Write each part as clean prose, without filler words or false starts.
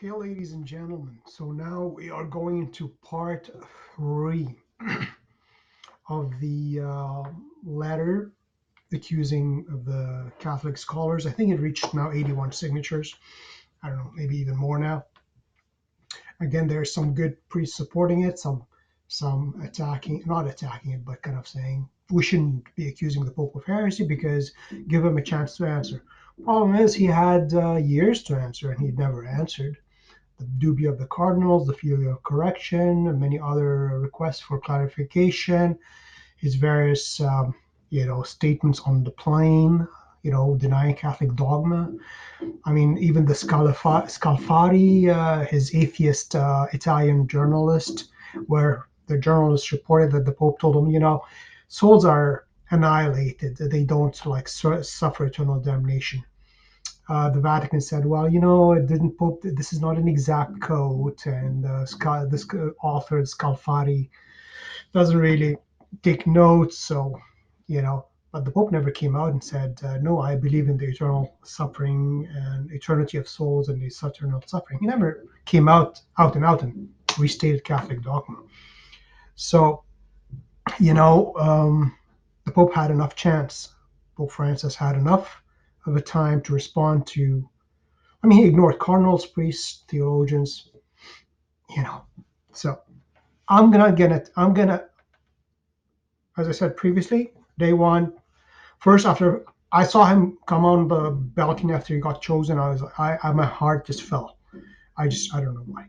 Okay, ladies and gentlemen, so now we are going into part three of the letter accusing the Catholic scholars. I think it reached now 81 signatures. I don't know, maybe even more now. Again, there's some good priests supporting it, some attacking, not attacking it, but kind of saying we shouldn't be accusing the Pope of heresy because give him a chance to answer. Problem is, he had years to answer and he'd never answered. The dubia of the cardinals, the filial correction, and many other requests for clarification, his various, statements on the plane, denying Catholic dogma. I mean, even the Scalfari, his atheist Italian journalist, where the journalist reported that the Pope told him, souls are annihilated; they don't suffer eternal damnation. The Vatican said, well, it didn't put, this is not an exact quote, and this author, Scalfari, doesn't really take notes, so, but the Pope never came out and said, no, I believe in the eternal suffering and eternity of souls and the eternal suffering. He never came out and restated Catholic dogma. So, the Pope had enough chance. Pope Francis had enough of a time to respond to. I mean, he ignored cardinals, priests, theologians, you know. So I'm gonna get it. I'm gonna, as I said previously, day one, first after I saw him come on the balcony after he got chosen, I was my heart just fell. I don't know why.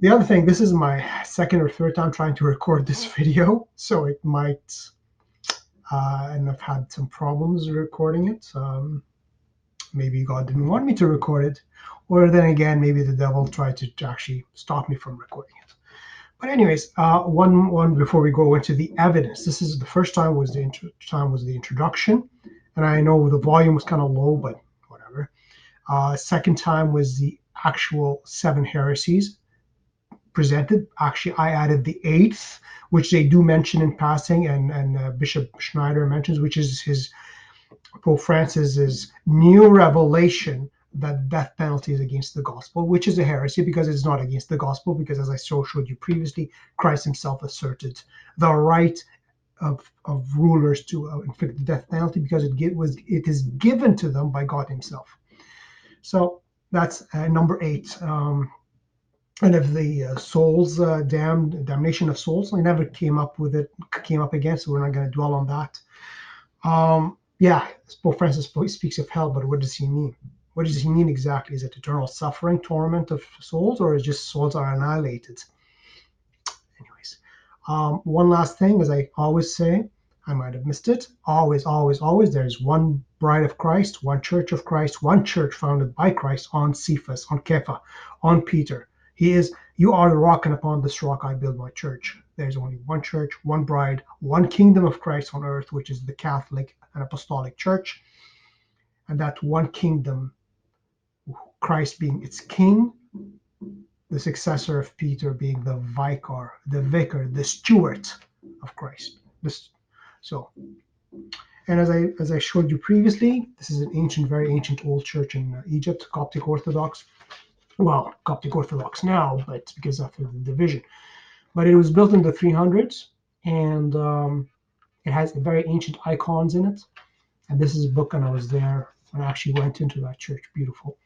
The other thing, this is my second or third time trying to record this video, so it might, and I've had some problems recording it. Maybe God didn't want me to record it, or then again, maybe the devil tried to actually stop me from recording it. But anyways, one before we go into the evidence. This is the first time was the introduction, and I know the volume was kind of low, but whatever. Second time was the actual 7 heresies presented. Actually, I added the 8th, which they do mention in passing, and Bishop Schneider mentions, which is his Pope Francis's new revelation that death penalty is against the gospel, which is a heresy because it's not against the gospel, because as I showed you previously, Christ himself asserted the right of rulers to inflict the death penalty because it is given to them by God himself. So that's number 8. And if the souls damnation of souls, I never came up again, so we're not going to dwell on that. Yeah, Pope Francis speaks of hell, but what does he mean? What does he mean exactly? Is it eternal suffering, torment of souls, or is just souls are annihilated? Anyways, one last thing, as I always say, I might have missed it. Always, always, always, there is one bride of Christ, one church of Christ, one church founded by Christ on Cephas, on Kepha, on Peter. You are the rock, and upon this rock I build my church. There's only one church, one bride, one kingdom of Christ on earth, which is the Catholic and Apostolic Church. And that one kingdom, Christ being its king, the successor of Peter being the vicar, the steward of Christ. And as I showed you previously, this is an ancient, very ancient old church in Egypt, Coptic Orthodox. Well, Coptic Orthodox now, but because after the division. But it was built in the 300s, and it has very ancient icons in it. And this is a book, and I was there and I actually went into that church. Beautiful.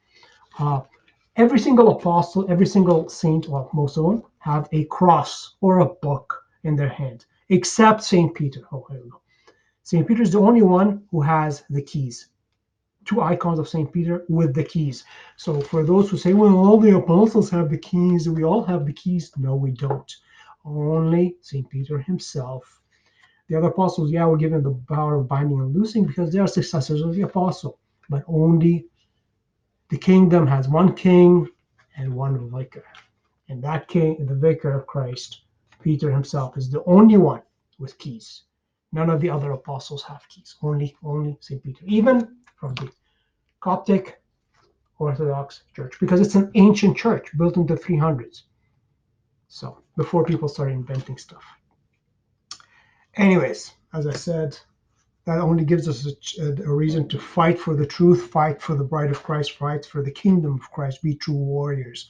Every single apostle, every single saint, well, most of them, have a cross or a book in their hand, except St. Peter. Oh, here we go. St. Peter is the only one who has the keys. 2 icons of St. Peter with the keys. So for those who say, well, all the apostles have the keys, we all have the keys. No, we don't. Only St. Peter himself. The other apostles, yeah, were given the power of binding and loosing because they are successors of the apostle. But only the kingdom has one king and one vicar. And that king, the vicar of Christ, Peter himself, is the only one with keys. None of the other apostles have keys. Only St. Peter. Even from the Coptic Orthodox Church, because it's an ancient church built in the 300s. So before people started inventing stuff. Anyways, as I said, That only gives us a reason to fight for the truth, fight for the bride of Christ, fight for the kingdom of Christ, be true warriors,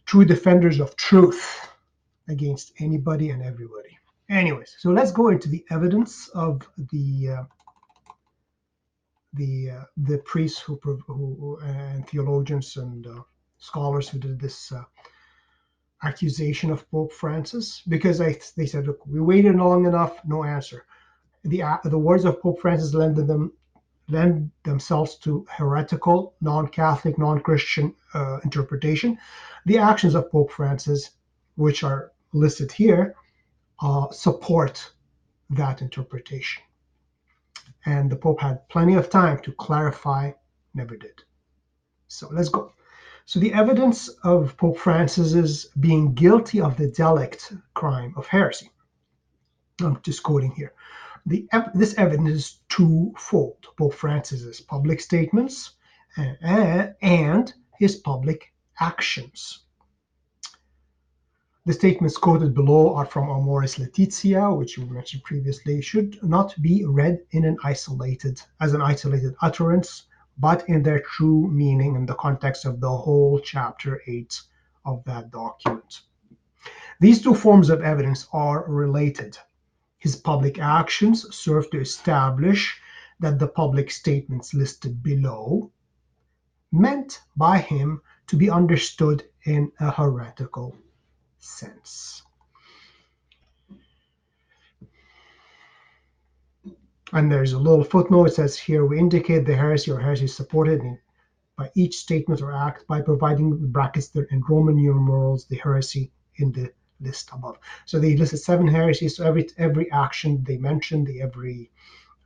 true defenders of truth against anybody and everybody. Anyways, so let's go into the evidence of the priests who and theologians and scholars who did this accusation of Pope Francis, because they said, look, we waited long enough, no answer. The words of Pope Francis lend themselves to heretical, non-Catholic, non-Christian interpretation. The actions of Pope Francis, which are listed here, support that interpretation. And the Pope had plenty of time to clarify, never did. So let's go. So the evidence of Pope Francis's being guilty of the delict crime of heresy. I'm just quoting here. This evidence is twofold: Pope Francis's public statements and his public actions. The statements quoted below are from Amoris Laetitia, which we mentioned previously, should not be read as an isolated utterance, but in their true meaning in the context of the whole chapter 8 of that document. These two forms of evidence are related. His public actions serve to establish that the public statements listed below meant by him to be understood in a heretical sense. And there's a little footnote. It says here, we indicate the heresy or heresy supported by each statement or act by providing brackets in Roman numerals the heresy in the list above. So they listed 7 heresies. So every action they mentioned, every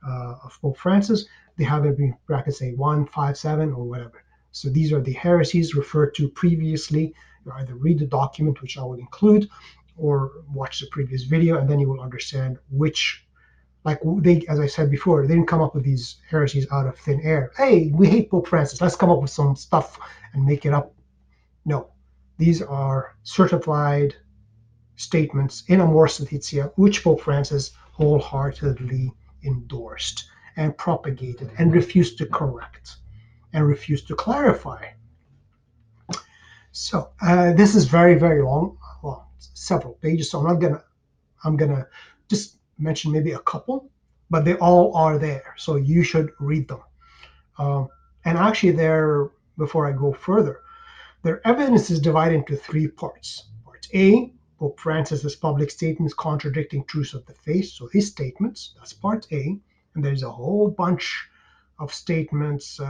of Pope Francis, they have every bracket say 1, 5, 7, or whatever. So these are the heresies referred to previously. You either read the document, which I will include, or watch the previous video, and then you will understand which, like they, as I said before, they didn't come up with these heresies out of thin air. Hey, we hate Pope Francis. Let's come up with some stuff and make it up. No, these are certified statements in Amoris Laetitia, which Pope Francis wholeheartedly endorsed and propagated and refused to correct and refused to clarify. So this is very, very long. Well, several pages. So I'm gonna just mention maybe a couple, but they all are there. So you should read them. And actually, before I go further, their evidence is divided into 3 parts. Part A, Pope Francis's public statements contradicting truths of the faith. So his statements, that's part A. And there's a whole bunch of statements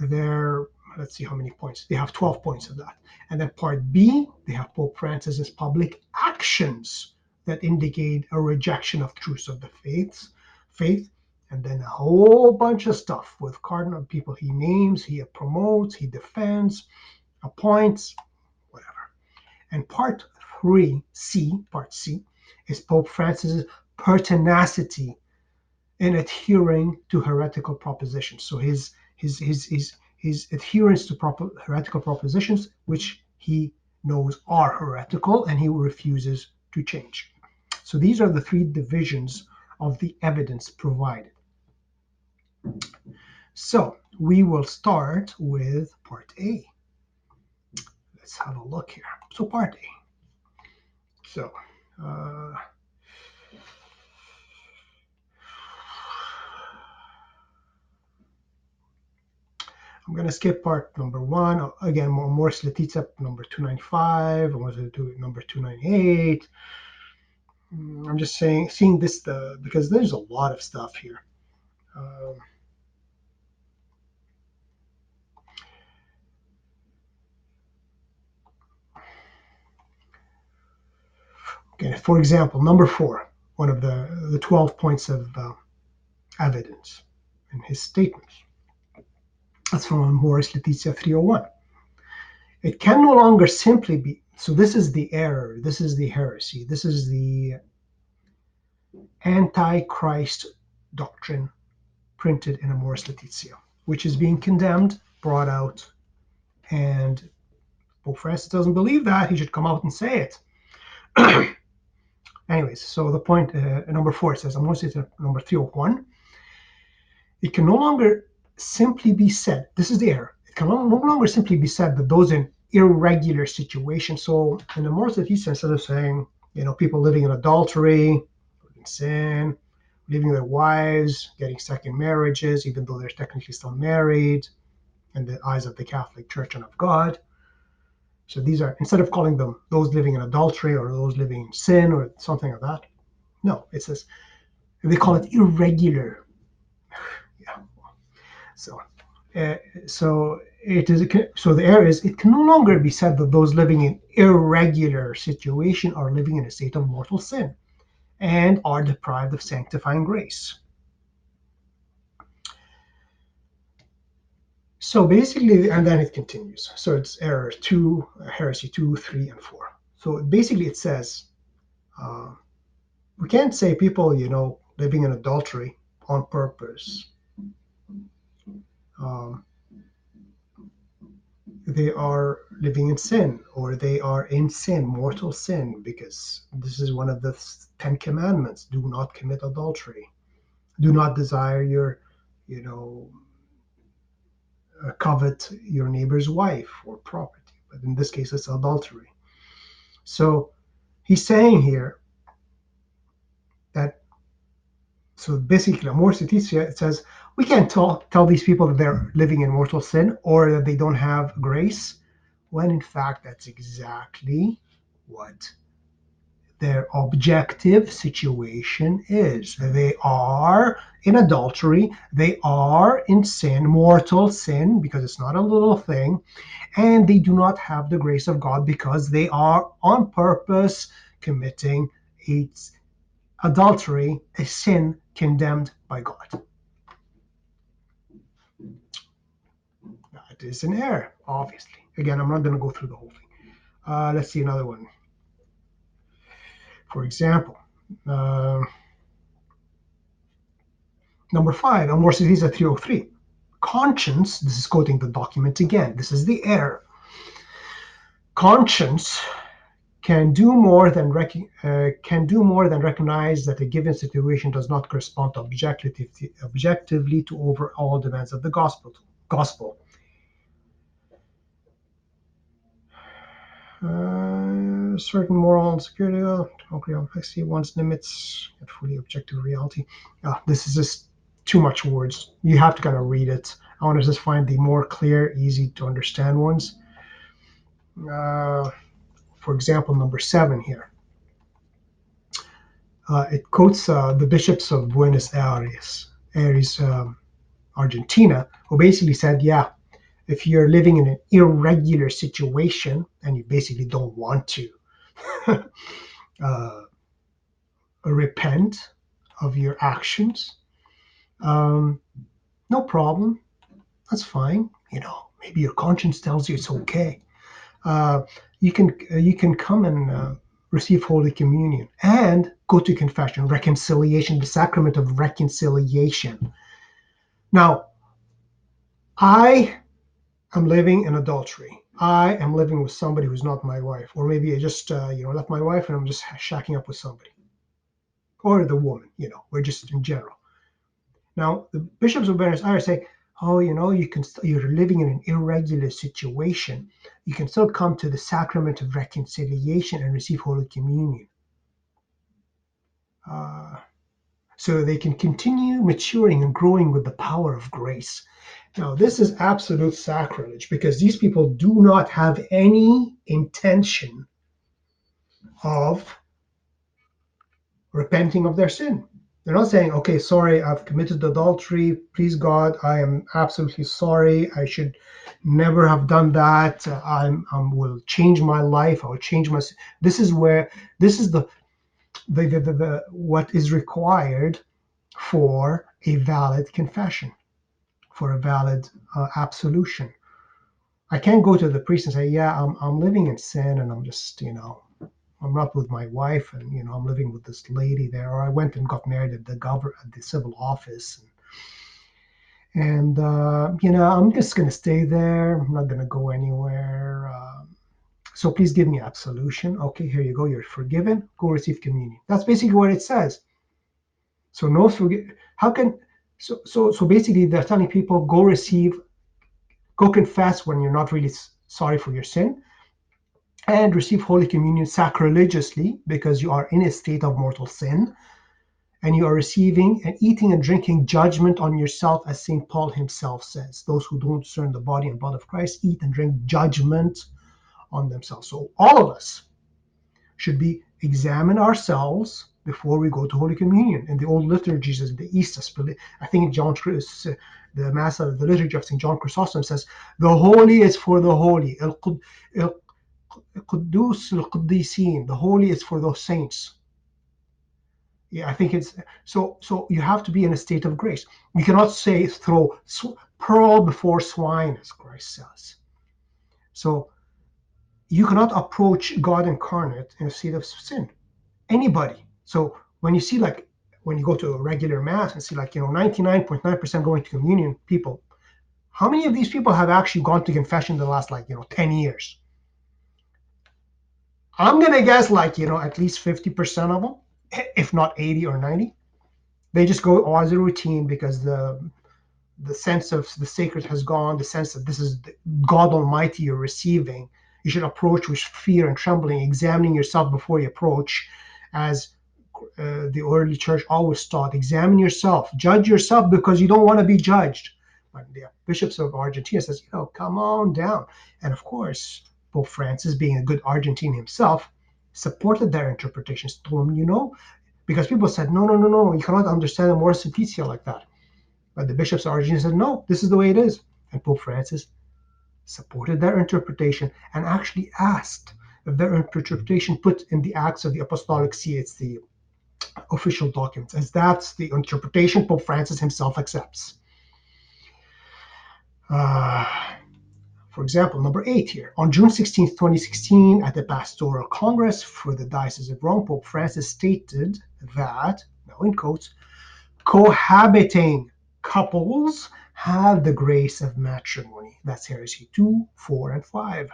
there. Let's see how many points. They have 12 points of that. And then part B, they have Pope Francis's public actions that indicate a rejection of truths of the faith. And then a whole bunch of stuff with cardinal people he names, he promotes, he defends, appoints, whatever. And part C, is Pope Francis's pertinacity in adhering to heretical propositions. So his adherence to heretical propositions, which he knows are heretical, and he refuses to change. So these are the 3 divisions of the evidence provided. So we will start with part A. Let's have a look here. So part A. So I'm going to skip part number 1. Again, Amoris Laetitia number 295. I'm going to do number 298. I'm just seeing this because there's a lot of stuff here. Okay, for example, number 4, one of the 12 points of evidence in his statements. That's from Amoris Laetitia 301. It can no longer simply be, so this is the error, this is the heresy, this is the antichrist doctrine printed in Amoris Laetitia, which is being condemned, brought out, and Pope Francis doesn't believe that. He should come out and say it. Anyways, so the point number 4 says, I'm going to say number 301, it can no longer simply be said, this is the error, it can no longer simply be said that those in irregular situations, so in the moral sense, instead of saying, people living in adultery, in sin, leaving their wives, getting second marriages, even though they're technically still married in the eyes of the Catholic Church and of God. So these are, instead of calling them those living in adultery or those living in sin or something like that, no, it says they call it irregular. Yeah. So, uh, so it is. So the error is it can no longer be said that those living in irregular situation are living in a state of mortal sin and are deprived of sanctifying grace. So basically, and then it continues. So it's error 2, heresy 2, 3, and 4. So basically, it says uh, we can't say people, living in adultery on purpose. Um, they are living in sin, or they are in sin, mortal sin, because this is one of the 10 Commandments: do not commit adultery, do not desire your, you know, covet your neighbor's wife or property. But in this case, it's adultery. So he's saying here that, so basically, Amor Laetitia, it says we can't tell these people that they're living in mortal sin or that they don't have grace, when in fact that's exactly what their objective situation is. They are in adultery, they are in sin, mortal sin, because it's not a little thing, and they do not have the grace of God because they are on purpose committing a adultery, a sin condemned by God. That is an error, obviously. Again, I'm not going to go through the whole thing. Let's see another one. For example, uh, number 5, Amor Laetitia 303. Conscience, this is quoting the document again, this is the error. Conscience can do more than recognize that a given situation does not correspond objectively to overall demands of the gospel. Certain moral insecurity, complexity, one's limits, and fully objective reality. This is just too much words. You have to kind of read it. I want to just find the more clear, easy to understand ones. For example, number 7 here. It quotes the bishops of Buenos Aires, Argentina, who basically said, yeah, if you're living in an irregular situation and you basically don't want to uh, repent of your actions, no problem. That's fine. Maybe your conscience tells you it's okay. Uh, you can come and receive Holy Communion and go to confession, reconciliation, the sacrament of reconciliation. Now, I am living in adultery. I am living with somebody who's not my wife, or maybe I just left my wife and I'm just shacking up with somebody, or the woman. We're just in general. Now, the bishops of Buenos Aires say, oh, you're living in an irregular situation. You can still come to the sacrament of reconciliation and receive Holy Communion. Uh, so they can continue maturing and growing with the power of grace. Now, this is absolute sacrilege because these people do not have any intention of repenting of their sin. They're not saying, okay, sorry, I've committed adultery. Please, God, I am absolutely sorry. I should never have done that. I will change my life. I will change my. This is where this is the what is required for a valid confession, for a valid absolution. I can't go to the priest and say, yeah, I'm living in sin and I'm just, I'm not with my wife and, I'm living with this lady there. Or I went and got married at the civil office. And I'm just going to stay there. I'm not going to go anywhere. So please give me absolution. Okay, here you go. You're forgiven. Go receive communion. That's basically what it says. So no forgive. How can so basically they're telling people go confess when you're not really sorry for your sin, and receive Holy Communion sacrilegiously because you are in a state of mortal sin, and you are receiving and eating and drinking judgment on yourself, as St. Paul himself says. Those who don't discern the body and blood of Christ eat and drink judgment on themselves. So all of us should be examine ourselves before we go to Holy Communion. In the old liturgies, in the East, I think John, the Mass of the liturgy of St. John Chrysostom says, the holy is for the holy. Qudus al-Quddisin. The holy is for those saints. Yeah, I think it's so. So you have to be in a state of grace. You cannot say throw pearl before swine, as Christ says. So you cannot approach God incarnate in a state of sin. Anybody. So when you see when you go to a regular mass and see 99.9% going to communion people, how many of these people have actually gone to confession in the last 10 years? I'm gonna guess at least 50% of them, if not 80 or 90. They just go as a routine because the sense of the sacred has gone, the sense that this is God Almighty you're receiving. You should approach with fear and trembling, examining yourself before you approach, as the early church always taught. Examine yourself, judge yourself because you don't want to be judged. But the bishops of Argentina says, come on down. And of course, Pope Francis, being a good Argentine himself, supported their interpretations. Told them, because people said, no, you cannot understand the Mora Simplicia like that. But the bishops of Argentina said, no, this is the way it is. And Pope Francis supported their interpretation and actually asked if their interpretation put in the Acts of the Apostolic See, it's the official documents, as that's the interpretation Pope Francis himself accepts. For example, number 8 here. On June 16th, 2016, at the Pastoral Congress for the Diocese of Rome, Pope Francis stated that, now in quotes, cohabiting couples have the grace of matrimony. That's Heresy 2, 4, and 5.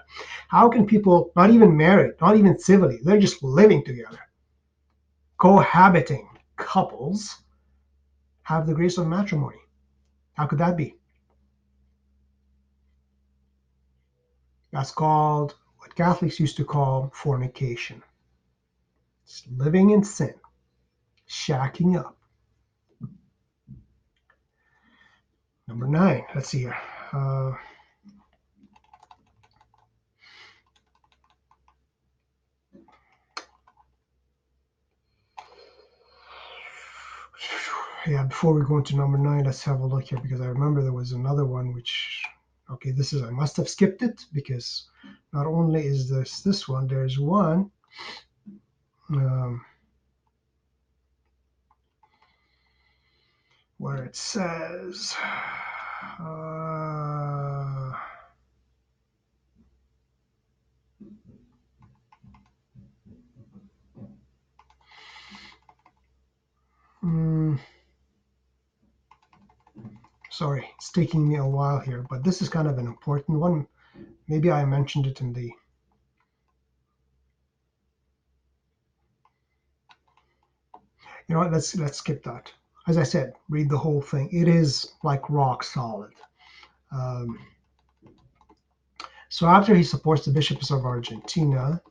How can people, not even married, not even civilly, they're just living together, cohabiting couples have the grace of matrimony? How could that be? That's called what Catholics used to call fornication. It's living in sin, shacking up. Number 9, let's see here. Yeah, before we go into number 9, let's have a look here, because I remember there was another one which, okay, I must have skipped it, because not only is this one, there's one where it says, sorry, it's taking me a while here, but this is kind of an important one. Maybe I mentioned it in the, what, let's skip that. As I said, read the whole thing. It is like rock solid. So after he supports the bishops of Argentina,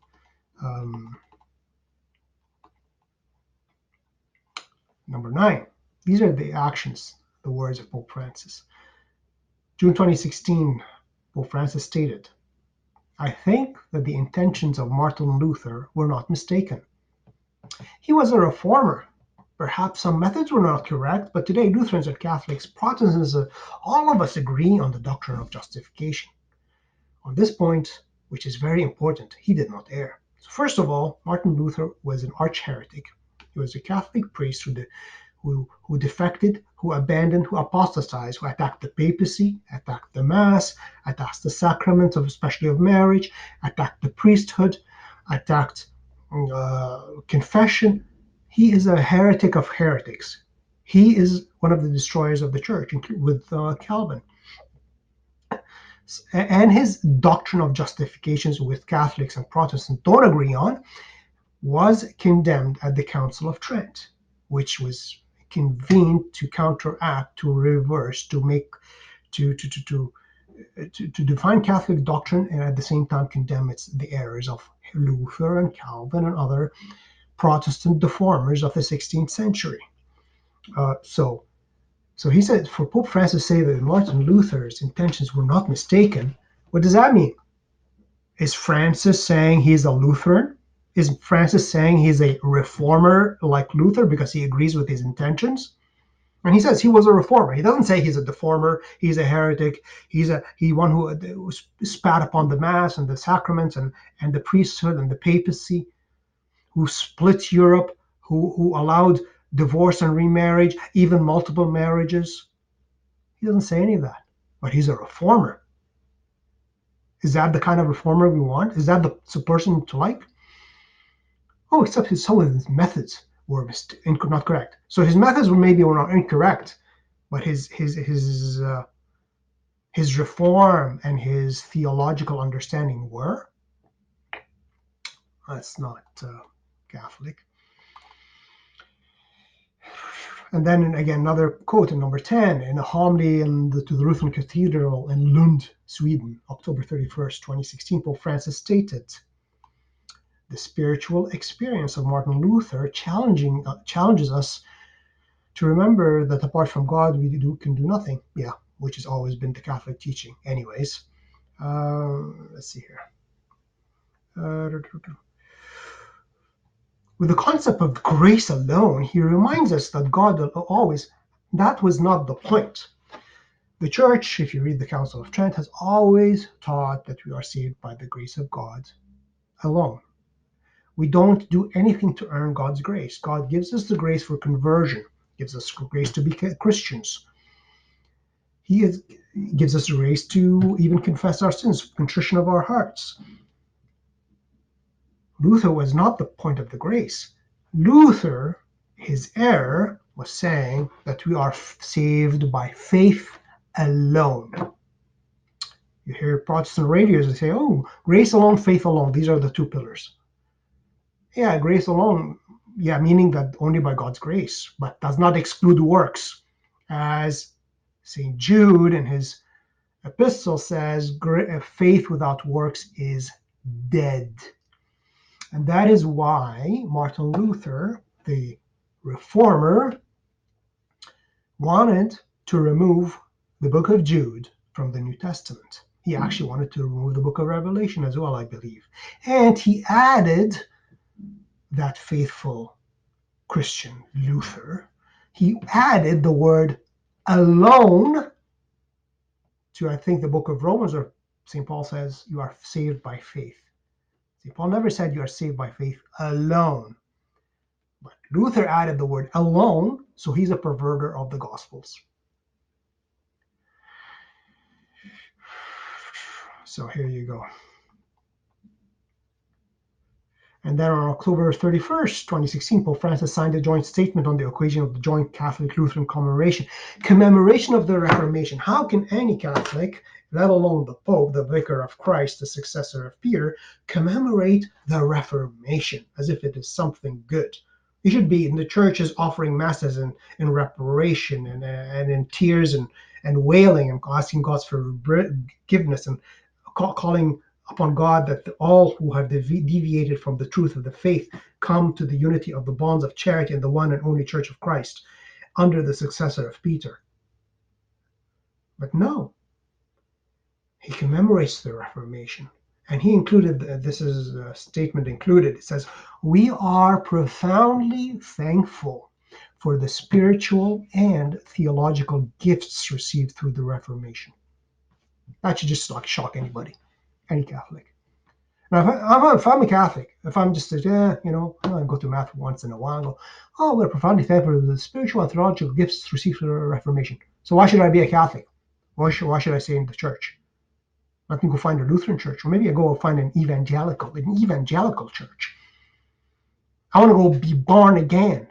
number 9, these are the actions, the words of Pope Francis. June 2016, Pope Francis stated, I think that the intentions of Martin Luther were not mistaken. He was a reformer. Perhaps some methods were not correct, but today Lutherans and Catholics, Protestants, all of us agree on the doctrine of justification. On this point, which is very important, he did not err. So first of all, Martin Luther was an arch heretic. He was a Catholic priest who defected, who abandoned, who apostatized, who attacked the papacy, attacked the Mass, attacked the sacrament, especially of marriage, attacked the priesthood, attacked confession. He is a heretic of heretics. He is one of the destroyers of the church with Calvin. and his doctrine of justifications, with Catholics and Protestants don't agree on, was condemned at the Council of Trent, which was convened to counteract, to reverse, to make, to define Catholic doctrine, and at the same time condemn the errors of Luther and Calvin and other Protestant reformers of the 16th century. So he said, for Pope Francis to say that Martin Luther's intentions were not mistaken, what does that mean? Is Francis saying he's a Lutheran? Is Francis saying he's a reformer like Luther because he agrees with his intentions? And he says he was a reformer. He doesn't say he's a deformer, he's a heretic, he one who spat upon the mass and the sacraments and the priesthood and the papacy, who split Europe, who allowed divorce and remarriage, even multiple marriages. He doesn't say any of that, but he's a reformer. Is that the kind of reformer we want? Is that the person to like? Oh, except some of his methods were not correct. So his methods were not incorrect, but his reform and his theological understanding were. That's not Catholic. And then again, another quote in number 10, in a homily to the Lutheran Cathedral in Lund, Sweden, October 31st, 2016, Pope Francis stated, the spiritual experience of Martin Luther challenges us to remember that apart from God, we can do nothing. Yeah, which has always been the Catholic teaching. Anyways, let's see here. With the concept of grace alone, he reminds us that God always, that was not the point. The Church, if you read the Council of Trent, has always taught that we are saved by the grace of God alone. We don't do anything to earn God's grace. God gives us the grace for conversion, gives us grace to be Christians. He gives us the grace to even confess our sins, contrition of our hearts. Luther was not the point of the grace. Luther, his error, was saying that we are saved by faith alone. You hear Protestant radios that say, oh, grace alone, faith alone. These are the two pillars. Yeah, grace alone, yeah, meaning that only by God's grace, but does not exclude works. As St. Jude in his epistle says, faith without works is dead. And that is why Martin Luther, the reformer, wanted to remove the book of Jude from the New Testament. He actually wanted to remove the book of Revelation as well, I believe. And he added that faithful Christian Luther, he added the word alone to, I think, the book of Romans, or St. Paul says you are saved by faith. St. Paul never said you are saved by faith alone. But Luther added the word alone, so he's a perverter of the Gospels. So here you go. And then on October 31st, 2016, Pope Francis signed a joint statement on the occasion of the joint Catholic-Lutheran commemoration of the Reformation. How can any Catholic, let alone the Pope, the Vicar of Christ, the successor of Peter, commemorate the Reformation as if it is something good? You should be in the churches offering masses in reparation and in tears and wailing and asking God for forgiveness and calling upon God that all who have deviated from the truth of the faith come to the unity of the bonds of charity in the one and only Church of Christ under the successor of Peter. But no, he commemorates the Reformation. And he included, this is a statement included, it says, we are profoundly thankful for the spiritual and theological gifts received through the Reformation. That should just shock anybody, any Catholic. Now, if I'm a Catholic, if I'm just, I go to Mass once in a while and go, oh, we're profoundly thankful for the spiritual and theological gifts received through the Reformation. So why should I be a Catholic? Why should I stay in the church? Let me go find a Lutheran church, or maybe I go find an evangelical church. I want to go be born again.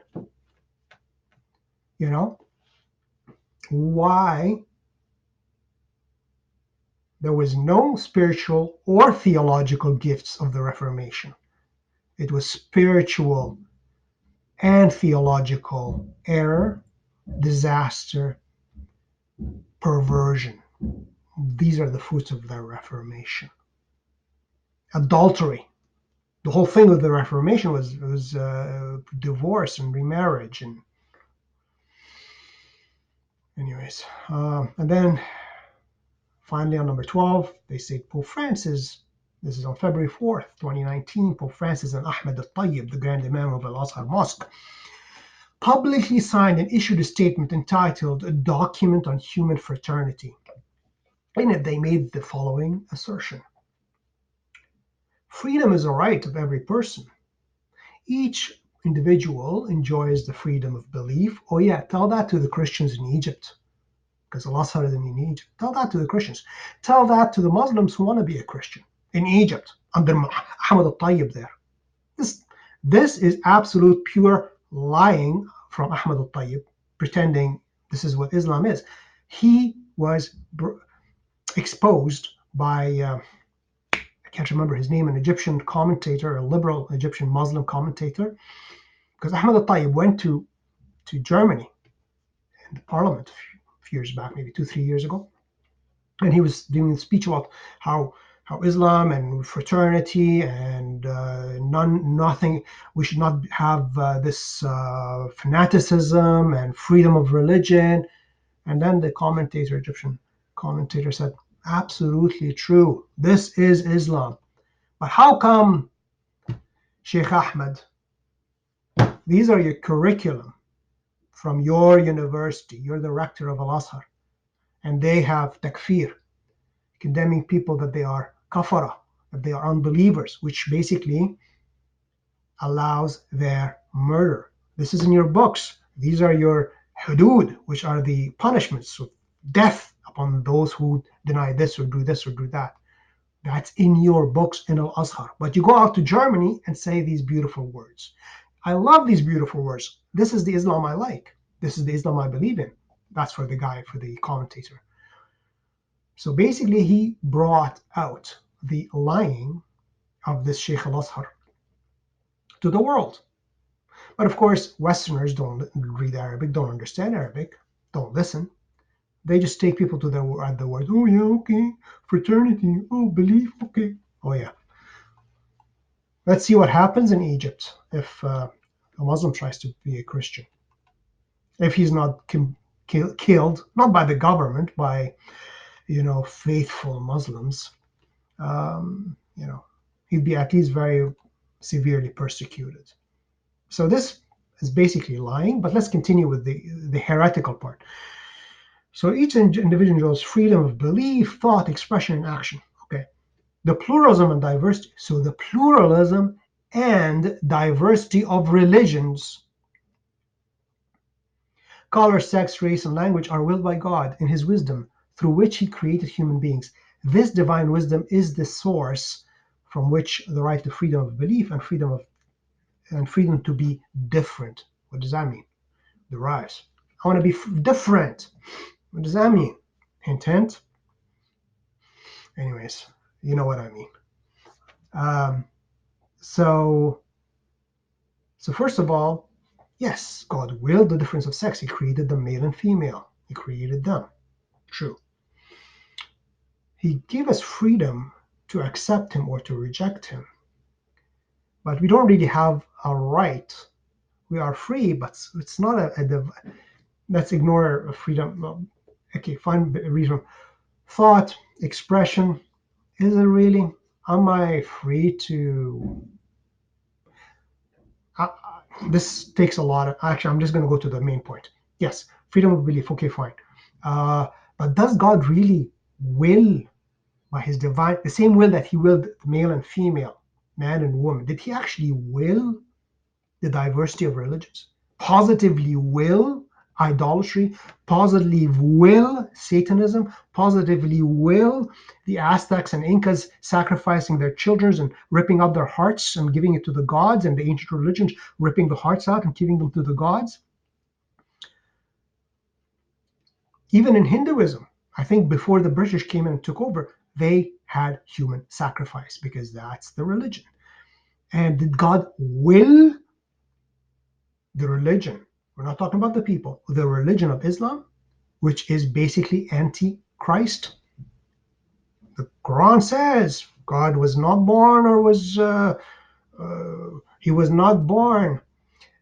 Why There was no spiritual or theological gifts of the Reformation. It was spiritual and theological error, disaster, perversion. These are the fruits of the Reformation. Adultery. The whole thing with the Reformation was divorce and remarriage. And anyways, and then finally on number 12, they say Pope Francis, this is on February 4th, 2019, Pope Francis and Ahmed al-Tayyib, the Grand Imam of Al-Azhar Mosque, publicly signed and issued a statement entitled A Document on Human Fraternity. In it, they made the following assertion. Freedom is a right of every person. Each individual enjoys the freedom of belief. Oh yeah, tell that to the Christians in Egypt, because Al-Azhar is in Egypt. Tell that to the Christians. Tell that to the Muslims who want to be a Christian in Egypt under Ahmed al-Tayyib there. This is absolute pure lying from Ahmed al-Tayyib, pretending this is what Islam is. He was exposed by, I can't remember his name, an Egyptian commentator, a liberal Egyptian Muslim commentator, because Ahmed al-Tayyib went to Germany in the parliament a few years back, maybe 2-3 years ago, and he was doing a speech about how Islam and fraternity and nothing, we should not have this fanaticism and freedom of religion. And then the Egyptian commentator said, absolutely true. This is Islam. But how come, Sheikh Ahmed, these are your curriculum from your university, you're the rector of Al-Azhar, and they have takfir, condemning people that they are kafara, that they are unbelievers, which basically allows their murder. This is in your books. These are your hudud, which are the punishments of death upon those who deny this or do that. That's in your books in Al-Azhar. But you go out to Germany and say these beautiful words. I love these beautiful words. This is the Islam I like. This is the Islam I believe in. That's for the guy, for the commentator. So basically, he brought out the lying of this Sheikh al-Azhar to the world. But of course, Westerners don't read Arabic, don't understand Arabic, don't listen. They just take people to the word. Oh yeah, okay, fraternity. Oh, belief. Okay. Oh yeah. Let's see what happens in Egypt if a Muslim tries to be a Christian. If he's not killed, not by the government, by faithful Muslims, he'd be at least very severely persecuted. So this is basically lying, but let's continue with the heretical part. So each individual enjoys freedom of belief, thought, expression, and action. Okay. The pluralism and diversity. So the pluralism and diversity of religions, color, sex, race, and language are willed by God in his wisdom through which he created human beings. This divine wisdom is the source from which the right to freedom of belief and freedom to be different. What does that mean? Derives. I want to be different. What does that mean? Hint, hint. Anyways, you know what I mean. So first of all, yes, God willed the difference of sex. He created them male and female. He created them. True. He gave us freedom to accept him or to reject him. But we don't really have a right. We are free, but it's not let's ignore freedom. Okay, fine reason. Thought, expression, is it really? Am I free to? This takes a lot of. Actually, I'm just going to go to the main point. Yes, freedom of belief. Okay, fine. But does God really will by his divine, the same will that he willed male and female, man and woman? Did he actually will the diversity of religions? Positively will idolatry, positively will Satanism, positively will the Aztecs and Incas sacrificing their children and ripping out their hearts and giving it to the gods, and the ancient religions ripping the hearts out and giving them to the gods? Even in Hinduism, I think before the British came in and took over, They had human sacrifice because that's the religion. And did God will the religion? We're not talking about the people, the religion of Islam, which is basically anti-Christ. The Quran says God was not born or he was not born.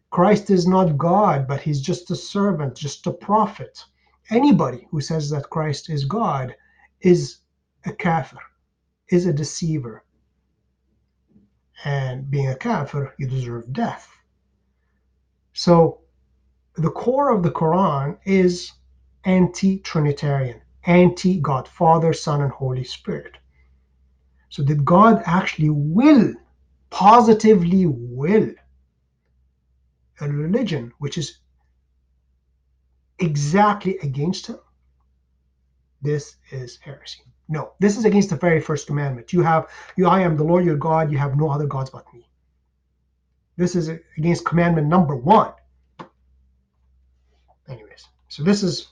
Christ is not God, but he's just a servant, just a prophet. Anybody who says that Christ is God is a kafir, is a deceiver. And being a kafir, you deserve death. So the core of the Quran is anti-Trinitarian, anti-God, Father, Son, and Holy Spirit. So did God actually will, positively will, a religion which is exactly against him? This is heresy. No, this is against the very first commandment. I am the Lord your God, you have no other gods but me. This is against commandment number 1. Anyways, so this is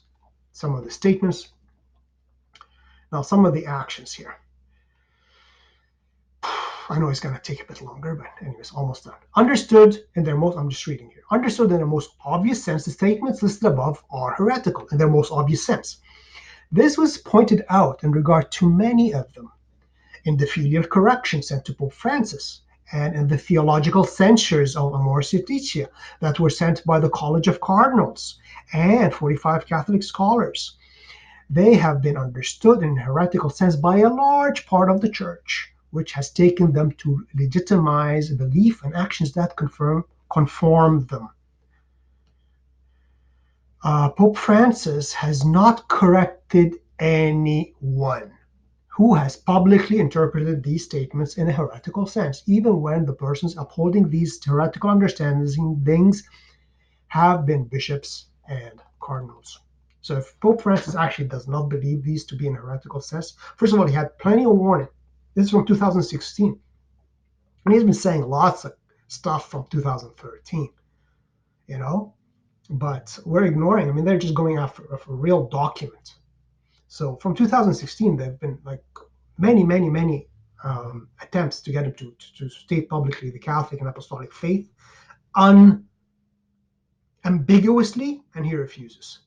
some of the statements. Now, some of the actions here. I know it's going to take a bit longer, but anyways, almost done. Understood in their most, I'm just reading here. Understood in their most obvious sense, the statements listed above are heretical in their most obvious sense. This was pointed out in regard to many of them in the filial correction sent to Pope Francis and in the theological censures of Amoris Laetitia that were sent by the College of Cardinals and 45 Catholic scholars. They have been understood in a heretical sense by a large part of the Church, which has taken them to legitimize belief and actions that conform them. Pope Francis has not corrected anyone who has publicly interpreted these statements in a heretical sense, even when the persons upholding these heretical understandings have been bishops and cardinals. So if Pope Francis actually does not believe these to be in a heretical sense, first of all, he had plenty of warning. This is from 2016. And he's been saying lots of stuff from 2013, but we're ignoring. I mean, they're just going after a real document. So from 2016, there have been like many attempts to get him to state publicly the Catholic and Apostolic faith unambiguously, and he refuses.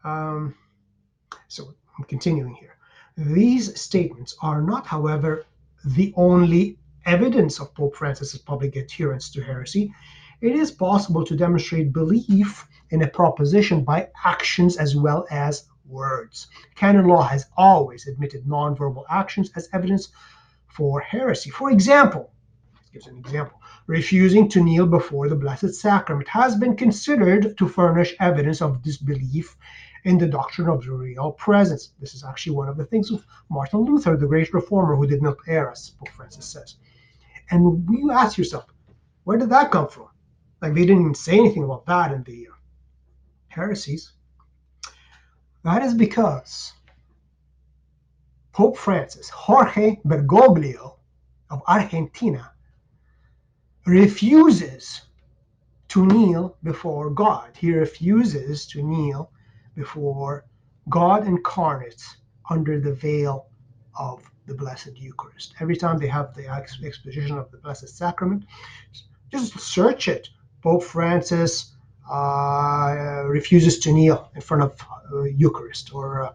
So I'm continuing here. These statements are not, however, the only evidence of Pope Francis's public adherence to heresy. It is possible to demonstrate belief in a proposition by actions as well as words. Canon law has always admitted nonverbal actions as evidence for heresy. For example, gives an example. Refusing to kneel before the Blessed Sacrament has been considered to furnish evidence of disbelief in the doctrine of the real presence. This is actually one of the things of Martin Luther, the great reformer who did not err, as Pope Francis says. And you ask yourself, where did that come from? Like they didn't even say anything about that in the heresies. That is because Pope Francis, Jorge Bergoglio of Argentina, refuses to kneel before God. He refuses to kneel before God incarnate under the veil of the Blessed Eucharist. Every time they have the exposition of the Blessed Sacrament, just search it. Pope Francis refuses to kneel in front of Eucharist, or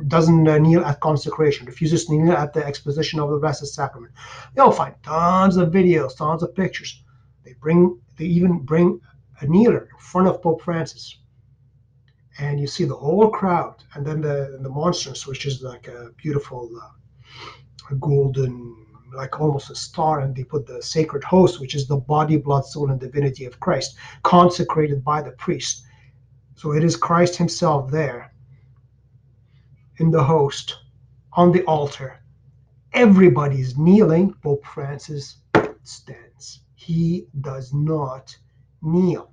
doesn't kneel at consecration, refuses to kneel at the exposition of the Blessed Sacrament. You'll find tons of videos, tons of pictures. They even bring a kneeler in front of Pope Francis, and you see the whole crowd, and then the monstrance, which is like a beautiful golden, like almost a star, and they put the sacred host, which is the body, blood, soul, and divinity of Christ, consecrated by the priest. So it is Christ himself there in the host, on the altar. Everybody's kneeling. Pope Francis stands. He does not kneel.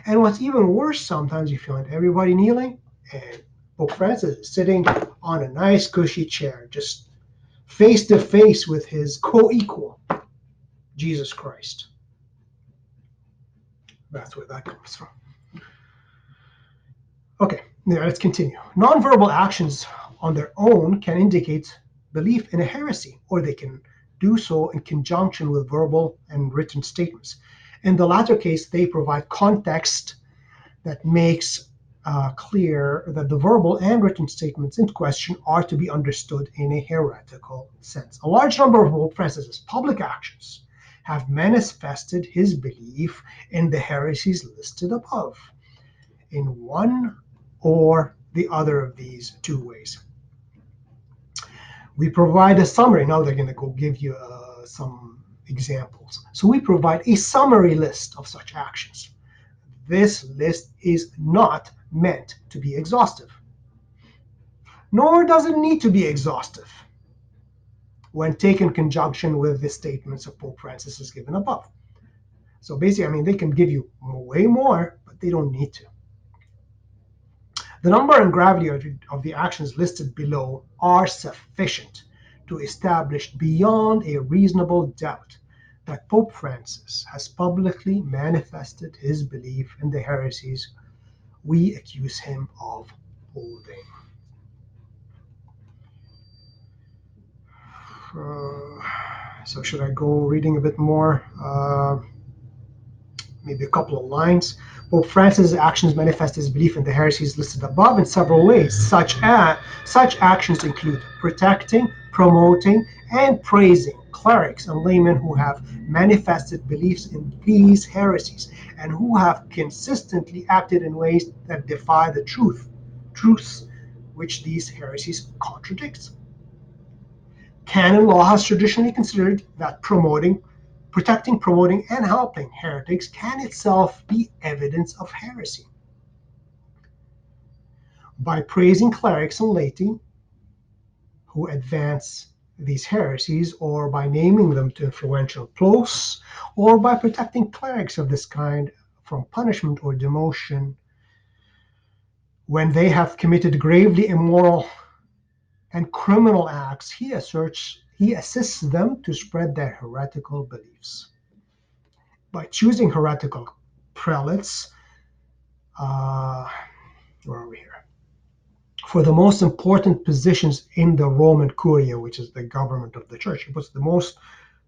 And what's even worse, sometimes you find everybody kneeling and Pope Francis is sitting on a nice cushy chair, just face to face with his co-equal, Jesus Christ. That's where that comes from. Okay, now let's continue. Nonverbal actions on their own can indicate belief in a heresy, or they can do so in conjunction with verbal and written statements. In the latter case, they provide context that makes clear that the verbal and written statements in question are to be understood in a heretical sense. A large number of Pope Francis's public actions have manifested his belief in the heresies listed above in one or the other of these two ways. We provide a summary. Now they're going to go give you some examples. So we provide a summary list of such actions. This list is not meant to be exhaustive, nor does it need to be exhaustive when taken in conjunction with the statements of Pope Francis as given above. So basically, they can give you way more, but they don't need to. The number and gravity of the actions listed below are sufficient to establish beyond a reasonable doubt that Pope Francis has publicly manifested his belief in the heresies we accuse him of holding. So should I go reading a bit more? Maybe a couple of lines. Pope Francis' actions manifest his belief in the heresies listed above in several ways. Such actions include protecting, promoting, and praising clerics and laymen who have manifested beliefs in these heresies and who have consistently acted in ways that defy the truths which these heresies contradict. Canon law has traditionally considered that protecting, promoting, and helping heretics can itself be evidence of heresy. By praising clerics and laity who advance these heresies, or by naming them to influential posts, or by protecting clerics of this kind from punishment or demotion when they have committed gravely immoral and criminal acts, he assists them to spread their heretical beliefs. By choosing heretical prelates, where are we here? For the most important positions in the Roman Curia, which is the government of the church, he puts the most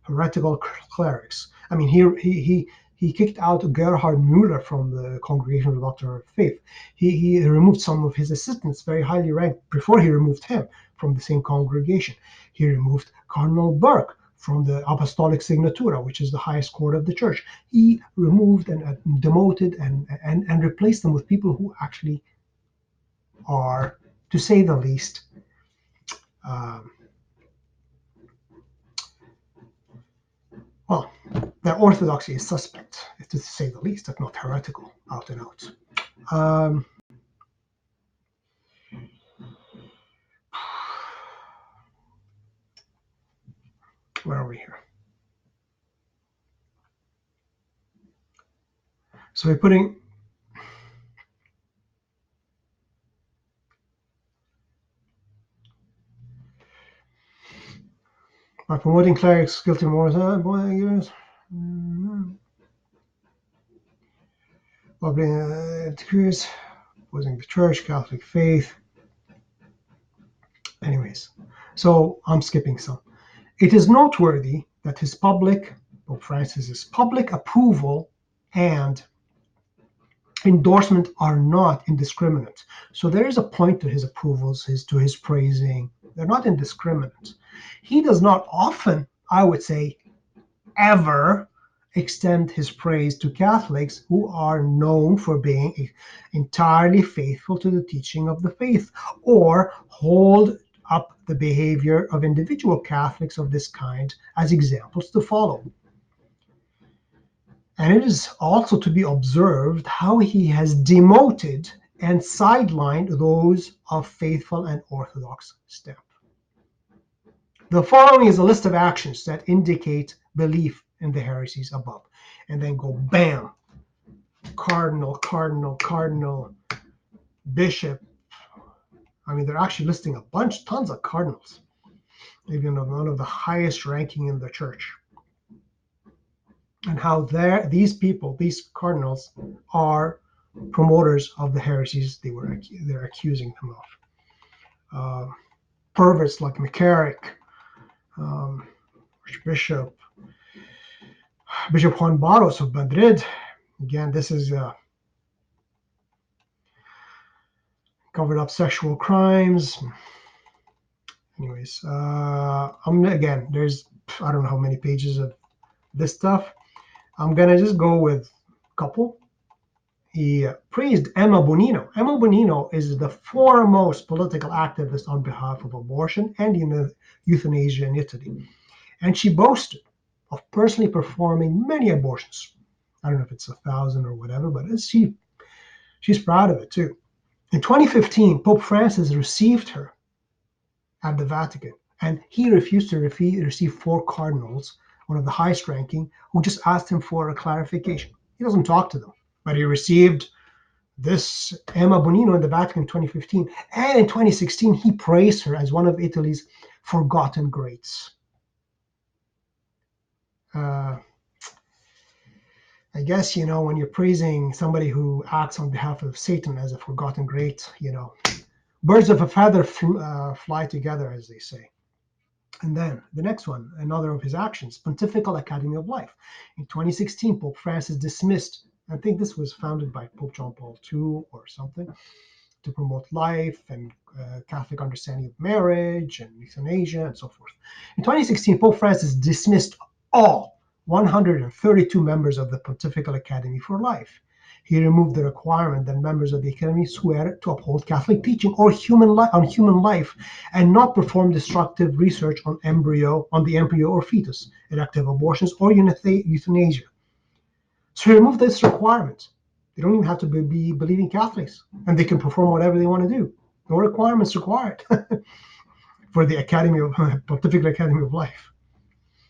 heretical clerics. He kicked out Gerhard Müller from the Congregation of the Doctrine of Faith. He removed some of his assistants, very highly ranked, before he removed him from the same congregation. He removed Cardinal Burke from the Apostolic Signatura, which is the highest court of the church. He removed and demoted and replaced them with people who actually are, to say the least, their orthodoxy is suspect, to say the least, if not heretical, out and out. Where are we here? So we're putting by promoting clerics guilty of more decrees, opposing the church, Catholic faith. Anyways, so I'm skipping some. It is noteworthy that Pope Francis's public approval and endorsement are not indiscriminate. So there is a point to his approvals, to his praising. They're not indiscriminate. He does not often, I would say, ever extend his praise to Catholics who are known for being entirely faithful to the teaching of the faith, or hold up the behavior of individual Catholics of this kind as examples to follow. And it is also to be observed how he has demoted and sidelined those of faithful and orthodox stamp. The following is a list of actions that indicate belief in the heresies above. And then go bam, cardinal, bishop. They're actually listing tons of cardinals, even one of the highest ranking in the church. And how these cardinals, are promoters of the heresies they're accusing them of. Perverts like McCarrick, Um, Archbishop Bishop Juan Barros of Madrid. Again, this is covered up sexual crimes. Anyways, again, there's I don't know how many pages of this stuff. I'm gonna just go with a couple. He praised Emma Bonino. Emma Bonino is the foremost political activist on behalf of abortion and euthanasia in Italy. And she boasted of personally performing many abortions. I don't know if it's 1,000 or whatever, but she's proud of it too. In 2015, Pope Francis received her at the Vatican, and he refused to receive four cardinals, one of the highest ranking, who just asked him for a clarification. He doesn't talk to them, but he received this Emma Bonino in the Vatican in 2015. And in 2016, he praised her as one of Italy's forgotten greats. I guess, when you're praising somebody who acts on behalf of Satan as a forgotten great, birds of a feather fly together, as they say. And then the next one, another of his actions, Pontifical Academy of Life. In 2016, Pope Francis dismissed, I think this was founded by Pope John Paul II or something, to promote life and Catholic understanding of marriage and euthanasia and so forth. In 2016, Pope Francis dismissed all 132 members of the Pontifical Academy for Life. He removed the requirement that members of the Academy swear to uphold Catholic teaching or human life and not perform destructive research on the embryo or fetus, elective abortions, or euthanasia. So he removed this requirement. They don't even have to be believing Catholics, and they can perform whatever they want to do. No requirements required for the Pontifical Academy of Life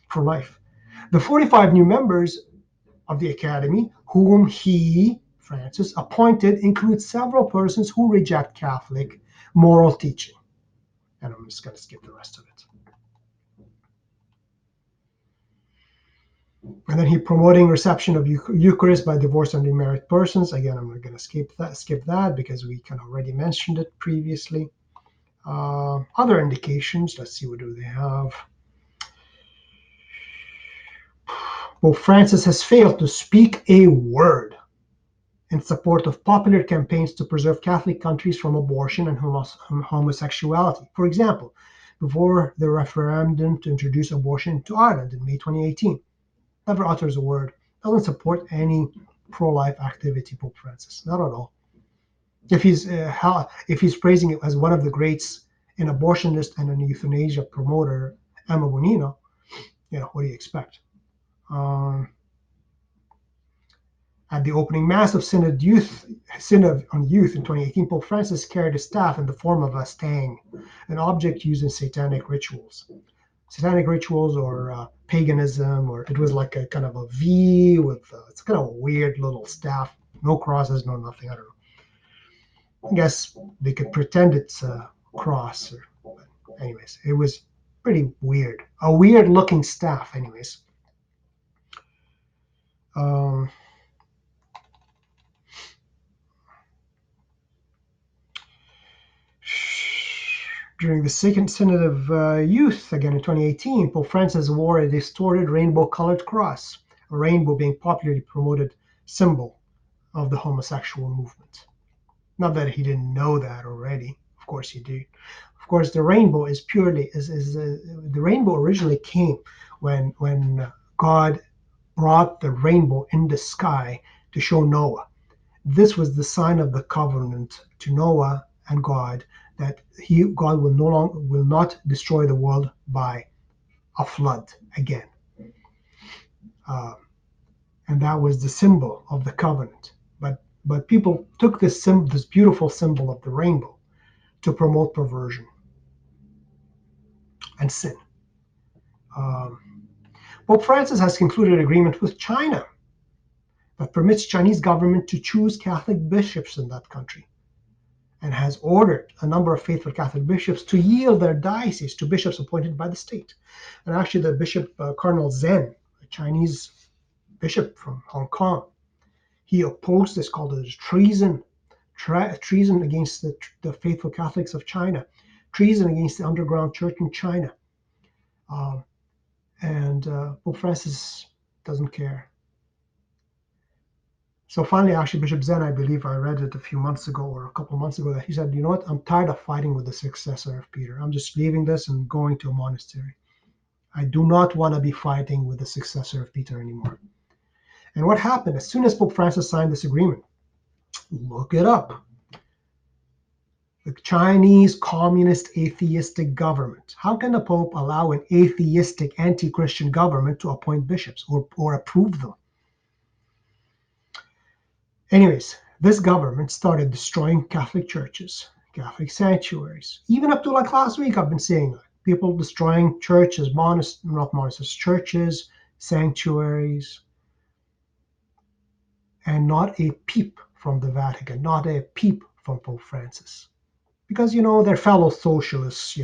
for life. The 45 new members of the Academy, whom he, Francis, appointed, include several persons who reject Catholic moral teaching. And I'm just going to skip the rest of it. And then he promoting reception of Eucharist by divorced and remarried persons. Again, I'm going to skip that because we kind of already mentioned it previously. Other indications, let's see, what do they have? Pope Francis has failed to speak a word in support of popular campaigns to preserve Catholic countries from abortion and homosexuality. For example, before the referendum to introduce abortion to Ireland in May 2018, never utters a word, doesn't support any pro-life activity, Pope Francis, not at all. If he's praising it as one of the greats, an abortionist and an euthanasia promoter, Emma Bonino, what do you expect? At the opening Mass of Synod on Youth in 2018, Pope Francis carried a staff in the form of a stang, an object used in satanic rituals. Satanic rituals or paganism, or it was like a kind of a V with it's kind of a weird little staff, no crosses, no nothing. I don't know. I guess they could pretend it's a cross, but anyways, it was pretty weird. A weird looking staff, anyways. During the Second Synod of Youth, again in 2018, Pope Francis wore a distorted rainbow-colored cross, a rainbow being popularly promoted symbol of the homosexual movement. Not that he didn't know that already. Of course he did. Of course, the rainbow the rainbow originally came when God brought the rainbow in the sky to show Noah. This was the sign of the covenant to Noah and God that God will not destroy the world by a flood again. And that was the symbol of the covenant. But people took this beautiful symbol of the rainbow to promote perversion and sin. Pope Francis has concluded an agreement with China that permits Chinese government to choose Catholic bishops in that country, and has ordered a number of faithful Catholic bishops to yield their diocese to bishops appointed by the state. And actually, the bishop, Cardinal Zen, a Chinese bishop from Hong Kong, he opposed this, called it treason, treason against the faithful Catholics of China, treason against the underground church in China. Um, and Pope Francis doesn't care. So finally, actually, Bishop Zen, I believe I read it a few months ago or a couple of months ago, that he said, you know what, I'm tired of fighting with the successor of Peter. I'm just leaving this and going to a monastery. I do not want to be fighting with the successor of Peter anymore. And what happened as soon as Pope Francis signed this agreement? Look it up. The Chinese communist atheistic government. How can the Pope allow an atheistic anti-Christian government to appoint bishops or approve them? Anyways, this government started destroying Catholic churches, Catholic sanctuaries. Even up to like last week, I've been seeing people destroying churches, not monasteries, churches, sanctuaries, and not a peep from the Vatican, not a peep from Pope Francis. Because, they're fellow socialists,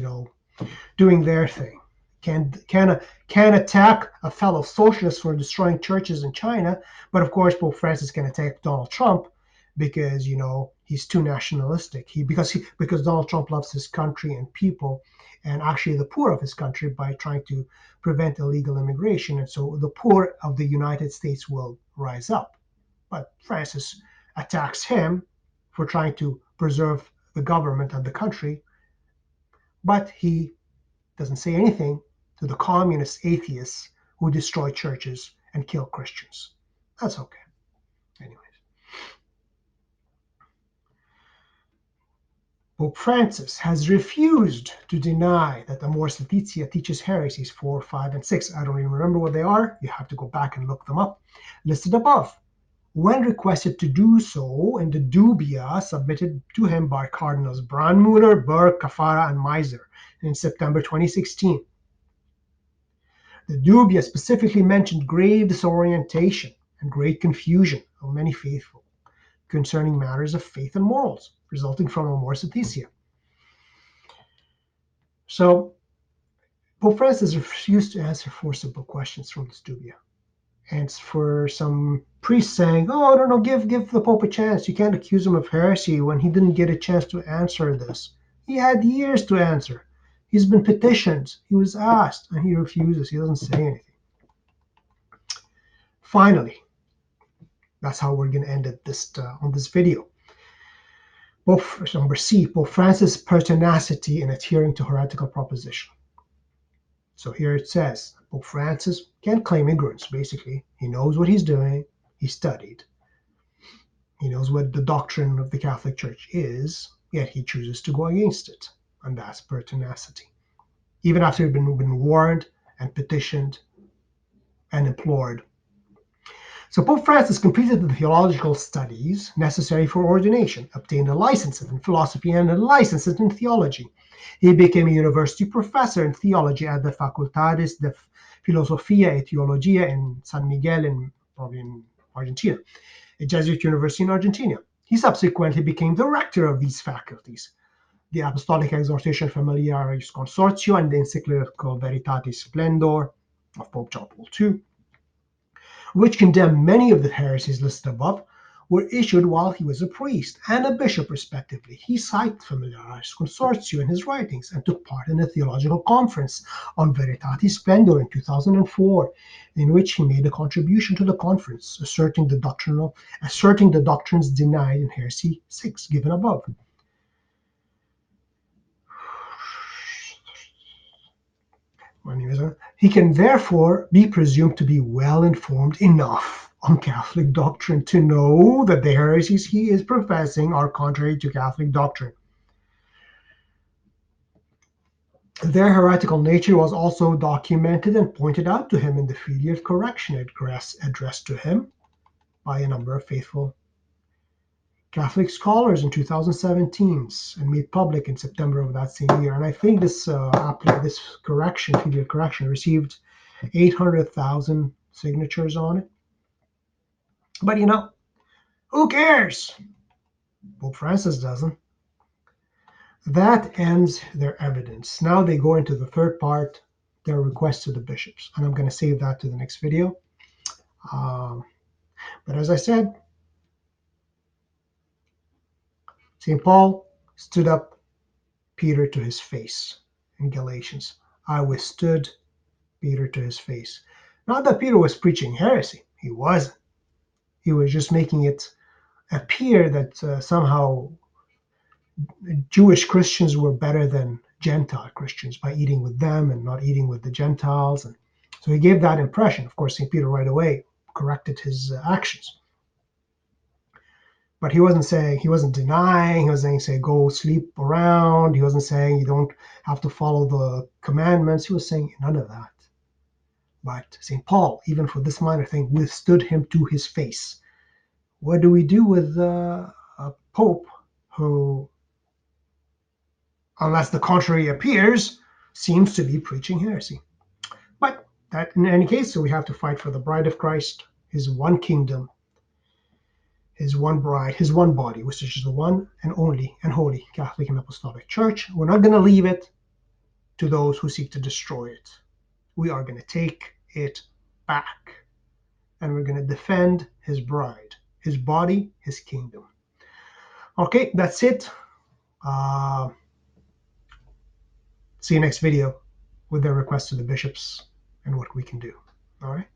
doing their thing. Can attack a fellow socialist for destroying churches in China, but of course Pope Francis can attack Donald Trump because he's too nationalistic. Because Donald Trump loves his country and people, and actually the poor of his country by trying to prevent illegal immigration, and so the poor of the United States will rise up. But Francis attacks him for trying to preserve the government and the country, but he doesn't say anything to the communist atheists who destroy churches and kill Christians. That's okay. Anyways, Pope Francis has refused to deny that Amoris Laetitia teaches heresies 4, 5, and 6. I don't even remember what they are. You have to go back and look them up. Listed above. When requested to do so in the dubia submitted to him by Cardinals Brandmüller, Burke, Cafara, and Meiser in September 2016. The dubia specifically mentioned grave disorientation and great confusion of many faithful concerning matters of faith and morals resulting from Amoris Laetitia. So Pope Francis refused to answer four simple questions from this dubia. And for some priests saying, "Oh, no, no, give the Pope a chance. You can't accuse him of heresy when he didn't get a chance to answer this. He had years to answer. He's been petitioned. He was asked, and he refuses. He doesn't say anything." Finally, that's how we're going to end it on this video. Number C, Pope Francis' pertinacity in adhering to heretical proposition. So here it says, Pope Francis can't claim ignorance, basically. He knows what he's doing. He studied. He knows what the doctrine of the Catholic Church is, yet he chooses to go against it. And that's pertinacity. Even after he'd been warned and petitioned and implored. So Pope Francis completed the theological studies necessary for ordination, obtained a license in philosophy and a license in theology. He became a university professor in theology at the Facultades de Filosofía y Teología in San Miguel, probably in Argentina, a Jesuit university in Argentina. He subsequently became the rector of these faculties. The Apostolic Exhortation Familiaris Consortio and the encyclical Veritatis Splendor of Pope John Paul II, which condemned many of the heresies listed above, were issued while he was a priest and a bishop, respectively. He cited Familiaris Consortio in his writings and took part in a theological conference on Veritatis Splendor in 2004, in which he made a contribution to the conference, asserting the doctrines denied in Heresy 6, given above. He can therefore be presumed to be well informed enough on Catholic doctrine to know that the heresies he is professing are contrary to Catholic doctrine. Their heretical nature was also documented and pointed out to him in the Fili of Correction addressed to him by a number of faithful Catholic scholars in 2017 and made public in September of that same year. And I think this correction, Fili of Correction, received 800,000 signatures on it. But who cares? Pope Francis doesn't. That ends their evidence. Now they go into the third part, their request to the bishops. And I'm going to save that to the next video. But as I said, St. Paul stood up Peter to his face in Galatians. I withstood Peter to his face. Not that Peter was preaching heresy. He wasn't. He was just making it appear that somehow Jewish Christians were better than Gentile Christians by eating with them and not eating with the Gentiles. And so he gave that impression. Of course, St. Peter right away corrected his actions. But he wasn't denying, he wasn't saying, go sleep around. He wasn't saying you don't have to follow the commandments. He was saying none of that. But St. Paul, even for this minor thing, withstood him to his face. What do we do with a pope who, unless the contrary appears, seems to be preaching heresy? But that, in any case, so we have to fight for the bride of Christ, his one kingdom, his one bride, his one body, which is the one and only and holy Catholic and Apostolic Church. We're not going to leave it to those who seek to destroy it. We are going to take it back, and we're going to defend his bride, his body, his kingdom. Okay, that's it. See you next video with the request to the bishops and what we can do. All right.